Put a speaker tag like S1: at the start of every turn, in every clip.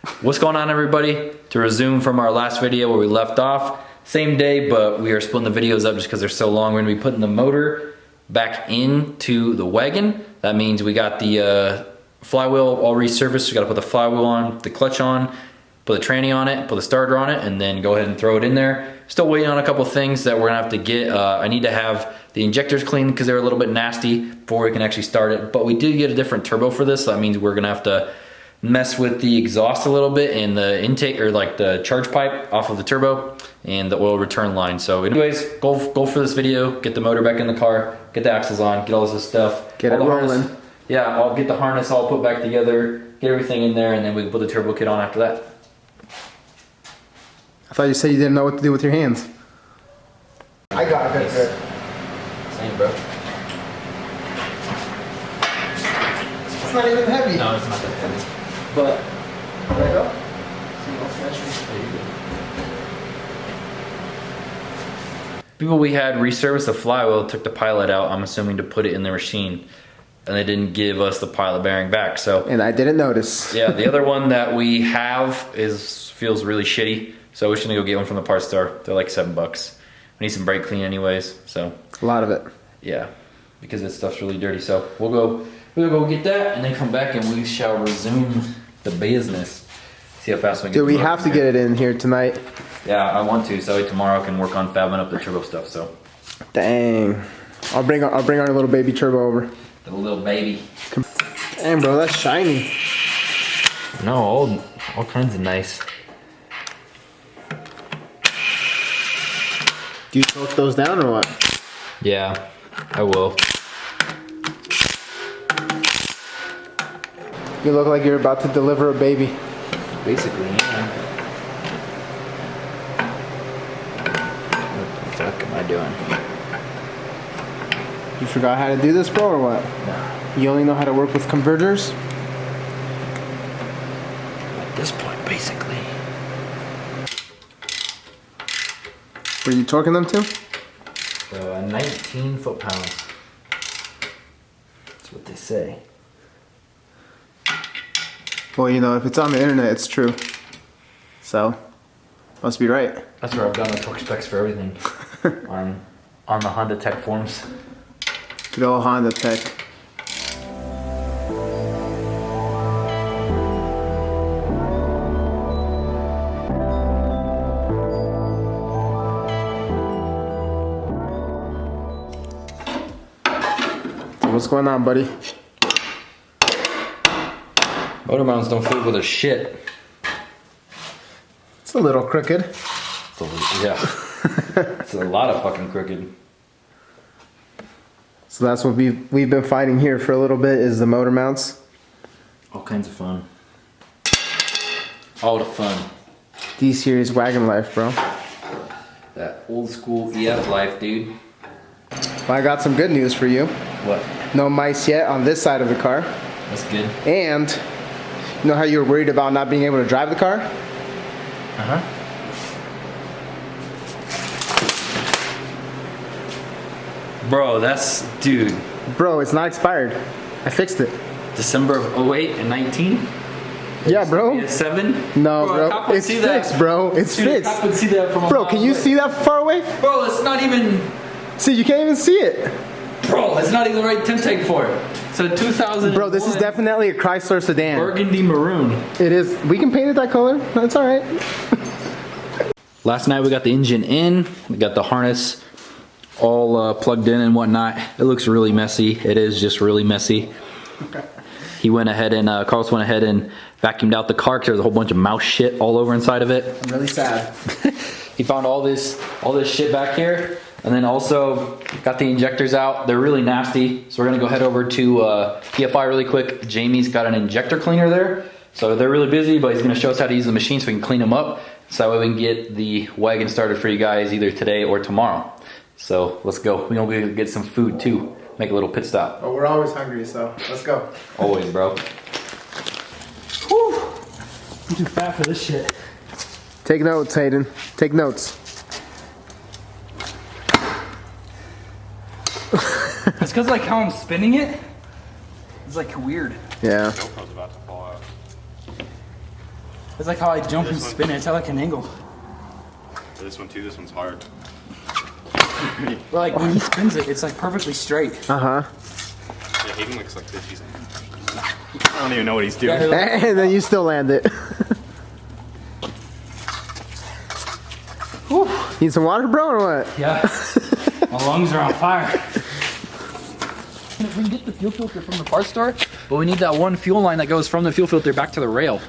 S1: What's going on, everybody? To resume from our last video where we left off, same day, but we are splitting the videos up just because they're so long. We're gonna be putting the motor back into the wagon. That means we got the flywheel all resurfaced. We gotta put the flywheel on, the clutch on, put the tranny on it, put the starter on it, and then go ahead and throw it in there. Still waiting on a couple things that we're gonna have to get. I need to have the injectors cleaned because they're a little bit nasty before we can actually start it. But we did get a different turbo for this, so that means we're gonna have to mess with the exhaust a little bit and the intake, or like the charge pipe off of the turbo and the oil return line. So anyways, go for this video, get the motor back in the car, get the axles on, get all this stuff.
S2: Get it rolling.
S1: Yeah, I'll get the harness all put back together, get everything in there, and then we can put the turbo kit on after that.
S2: I thought you said you didn't know what to do with your hands. I got a good grip.
S1: Same, bro.
S2: It's not even heavy.
S1: No, it's not that heavy.
S2: But, there you go.
S1: People we had resurfaced the flywheel, took the pilot out, I'm assuming to put it in the machine. And they didn't give us the pilot bearing back, so.
S2: And I didn't notice.
S1: Yeah, the other one that we have feels really shitty. So we're just gonna go get one from the parts store. They're like $7. We need some brake clean anyways, so.
S2: A lot of it.
S1: Yeah, because this stuff's really dirty. So we'll go get that and then come back and we shall resume the business. See how fast we get.
S2: Do we have to get it in here tonight?
S1: Yeah, I want to, so tomorrow I can work on fabbing up the turbo stuff, so.
S2: Dang. I'll bring our little baby turbo over.
S1: The little baby.
S2: Dang, bro, that's shiny.
S1: No, all kinds of nice.
S2: Do you torque those down or what?
S1: Yeah, I will.
S2: You look like you're about to deliver a baby.
S1: Basically, yeah. What the fuck am I doing?
S2: You forgot how to do this, bro, or what?
S1: No.
S2: You only know how to work with converters?
S1: At this point, basically.
S2: What are you torquing them to?
S1: So 19 foot-pounds. That's what they say.
S2: Well, you know, if it's on the internet, it's true. So, must be right.
S1: That's where I've done the torque specs for everything. on the Honda Tech forums.
S2: Good old Honda Tech. So what's going on, buddy?
S1: Motor mounts don't fit with a shit.
S2: It's a little crooked.
S1: Yeah. It's a lot of fucking crooked.
S2: So that's what we've been fighting here for a little bit, is the motor mounts.
S1: All kinds of fun. All the fun.
S2: D-Series wagon life, bro.
S1: That old school EF life, dude.
S2: Well, I got some good news for you.
S1: What?
S2: No mice yet on this side of the car.
S1: That's good.
S2: And you know how you were worried about not being able to drive the car?
S1: Uh-huh. Bro, dude.
S2: Bro, it's not expired. I fixed it.
S1: December of 08 and 19?
S2: Yeah, bro.
S1: 7?
S2: No, bro. It's fixed, bro. It's fixed.
S1: I could see that from a
S2: Bro,
S1: mile
S2: can you
S1: away.
S2: see that far away?
S1: Bro, it's not even...
S2: See, you can't even see it.
S1: Bro, it's not even the right temp tank for it. So 2000.
S2: Bro, this is definitely a Chrysler sedan.
S1: Burgundy maroon.
S2: It is. We can paint it that color. That's all right.
S1: Last night we got the engine in. We got the harness all plugged in and whatnot. It looks really messy. It is just really messy.
S2: Okay.
S1: He went ahead and Carlos went ahead and vacuumed out the car because there was a whole bunch of mouse shit all over inside of it.
S2: I'm really sad.
S1: He found all this shit back here, and then also got the injectors out. They're really nasty, so we're gonna go head over to PFI really quick. Jamie's got an injector cleaner there, so they're really busy, but he's gonna show us how to use the machine so we can clean them up, so that way we can get the wagon started for you guys either today or tomorrow. So let's go. We're gonna get some food too. Make a little pit stop.
S2: Oh, we're always hungry, so let's go.
S1: Always, bro.
S2: Whew. I'm too fat for this shit. Take notes, Hayden. Take notes.
S3: It's because like how I'm spinning it, it's like weird.
S2: Yeah.
S4: GoPro's about to fall out.
S3: It's like how I jump and spin it. It's at like an angle.
S4: This one too, this one's hard.
S3: But like when he spins it, it's like perfectly straight.
S2: Uh-huh.
S4: Yeah, Hayden looks like this. He's I don't even know what he's doing.
S2: And then you still land it. Whew. Need some water, bro, or what?
S3: Yeah. My lungs are on fire. We can get the fuel filter from the parts store, but we need that one fuel line that goes from the fuel filter back to the rail.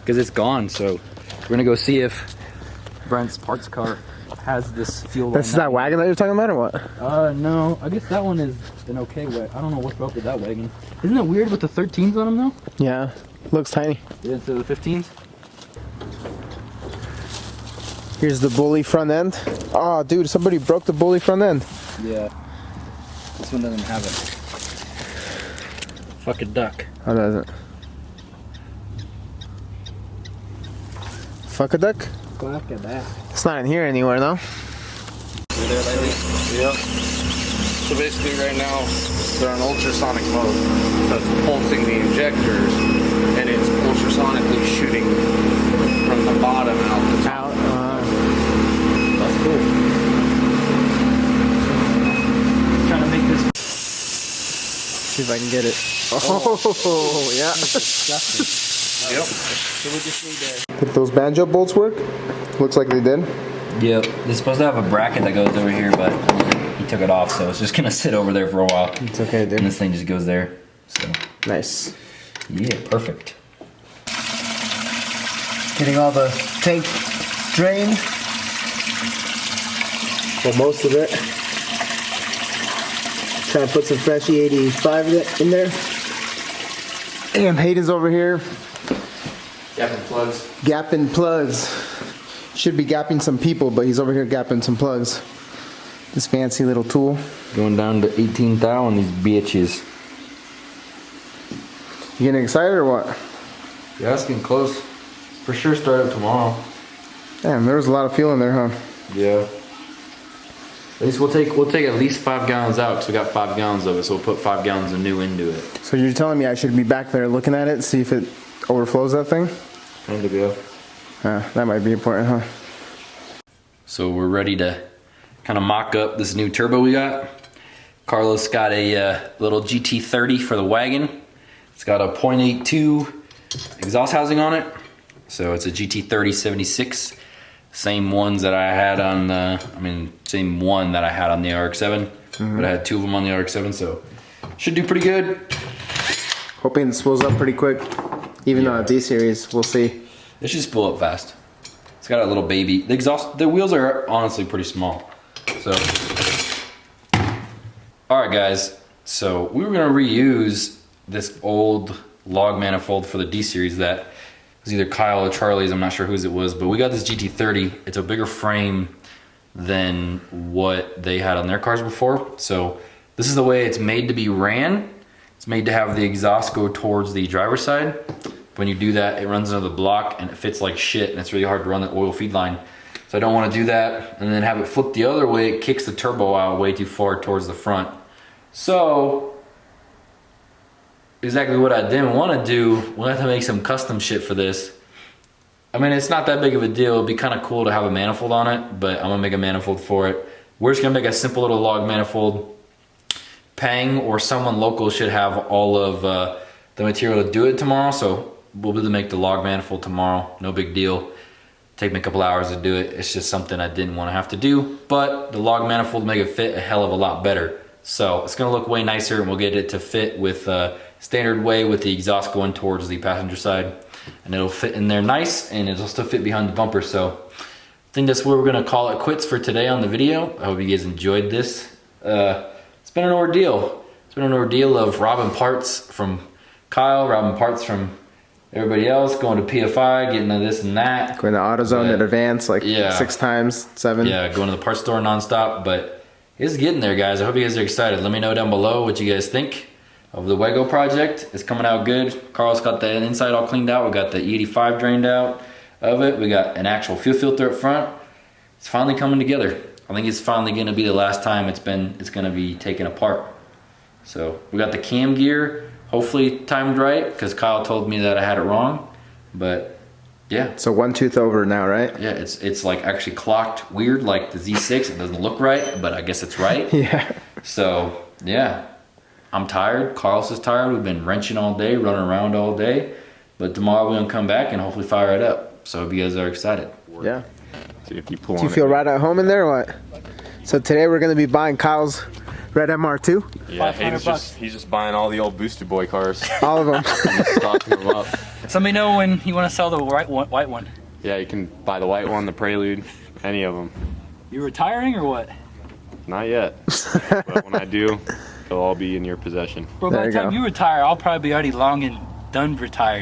S3: Because it's gone, so we're gonna go see if Brent's parts car has this fuel line.
S2: This is that wagon that you're talking about, or what?
S3: No. I guess that one is an okay wagon. I don't know what's up with that wagon. Isn't it weird with the 13s on them though?
S2: Yeah, looks tiny.
S3: Yeah, instead of the 15s?
S2: Here's the bully front end. Oh, dude, somebody broke the bully front end.
S3: Yeah. This one doesn't have it. Fucking duck.
S2: How does it? Fuck a duck?
S3: Fuck at that.
S2: It's not in here anywhere, though.
S5: Yep. So basically right now, they're on ultrasonic mode. So it's pulsing the injectors, and it's ultrasonically shooting from the bottom out the top.
S3: That's cool. Trying to make this.
S2: See if I can get it. Oh, yeah.
S5: Yep.
S3: So we just need to.
S2: Did those banjo bolts work? Looks like they did.
S1: Yep, it's supposed to have a bracket that goes over here, but he took it off, so it's just gonna sit over there for a while.
S2: It's okay, dude.
S1: And this thing just goes there. So
S2: Nice.
S1: yeah, perfect.
S2: Getting all the tank drained. Well, most of it. Trying to put some fresh E85 in there. And Hayden's over here.
S1: Gapping plugs.
S2: Gapping plugs. Should be gapping some people, but he's over here gapping some plugs. This fancy little tool.
S1: Going down to 18 thou on these bitches.
S2: You getting excited or what?
S1: Yeah, it's getting close. For sure start up tomorrow.
S2: Damn, there was a lot of fuel in there, huh?
S1: Yeah. At least we'll take at least 5 gallons out because we got 5 gallons of it, so we'll put 5 gallons of new into it.
S2: So you're telling me I should be back there looking at it, see if it overflows that thing?
S1: Kind of go.
S2: That might be important, huh?
S1: So we're ready to kind of mock up this new turbo we got. Carlos got a little GT30 for the wagon. It's got a 0.82 exhaust housing on it. So it's a GT30 76. Same ones that I had on the, same one that I had on the RX-7. But I had 2 of them on the RX-7, so should do pretty good.
S2: Hoping it spools up pretty quick. Even on a D-Series, we'll see.
S1: It should spool up fast. It's got a little baby. The wheels are honestly pretty small. So, all right guys. So we were gonna reuse this old log manifold for the D-Series that was either Kyle or Charlie's, I'm not sure whose it was, but we got this GT30. It's a bigger frame than what they had on their cars before. So this is the way it's made to be ran. It's made to have the exhaust go towards the driver's side. When you do that, it runs into the block and it fits like shit, and it's really hard to run the oil feed line. So I don't want to do that and then have it flip the other way. It kicks the turbo out way too far towards the front. So exactly what I didn't want to do, we'll have to make some custom shit for this. It's not that big of a deal. It'd be kind of cool to have a manifold on it, but I'm gonna make a manifold for it. We're just gonna make a simple little log manifold. Pang or someone local should have all of the material to do it tomorrow, so we'll be able to make the log manifold tomorrow. No big deal. Take me a couple hours to do it. It's just something I didn't want to have to do, but the log manifold will make it fit a hell of a lot better. So it's gonna look way nicer, and we'll get it to fit with standard way with the exhaust going towards the passenger side, and it'll fit in there nice, and it'll still fit behind the bumper. So I think that's where we're gonna call it quits for today on the video. I hope you guys enjoyed this. It's been an ordeal. It's been an ordeal of robbing parts from Kyle, robbing parts from everybody else, going to PFI, getting to this and that.
S2: Going to AutoZone at Advance like 6 times, 7.
S1: Yeah, going to the parts store nonstop, but it's getting there, guys. I hope you guys are excited. Let me know down below what you guys think of the Wagon project. It's coming out good. Carl's got the inside all cleaned out. We got the E85 drained out of it. We got an actual fuel filter up front. It's finally coming together. I think it's finally gonna be the last time it's gonna be taken apart. So we got the cam gear, hopefully timed right, because Kyle told me that I had it wrong. But Yeah.
S2: So 1 tooth over now, right?
S1: Yeah, it's like actually clocked weird, like the Z6. It doesn't look right, but I guess it's right.
S2: Yeah.
S1: So yeah, I'm tired. Carlos is tired. We've been wrenching all day, running around all day. But tomorrow we're gonna come back and hopefully fire it up. So I hope you guys are excited.
S2: Yeah.
S4: See if you pull
S2: Do you feel right at home in there or what? So today we're gonna be buying Kyle's red MR2.
S4: Yeah, he's just buying all the old Boosted Boy cars.
S2: All of them.
S4: Stocking them up.
S3: Somebody know when you want to sell the white one.
S4: Yeah, you can buy the white one, the Prelude, any of them.
S3: You retiring or what?
S4: Not yet. But when I do, they'll all be in your possession.
S3: Bro, by
S2: There
S3: the
S2: you
S3: time
S2: go.
S3: you retire, I'll probably be already long and done retired.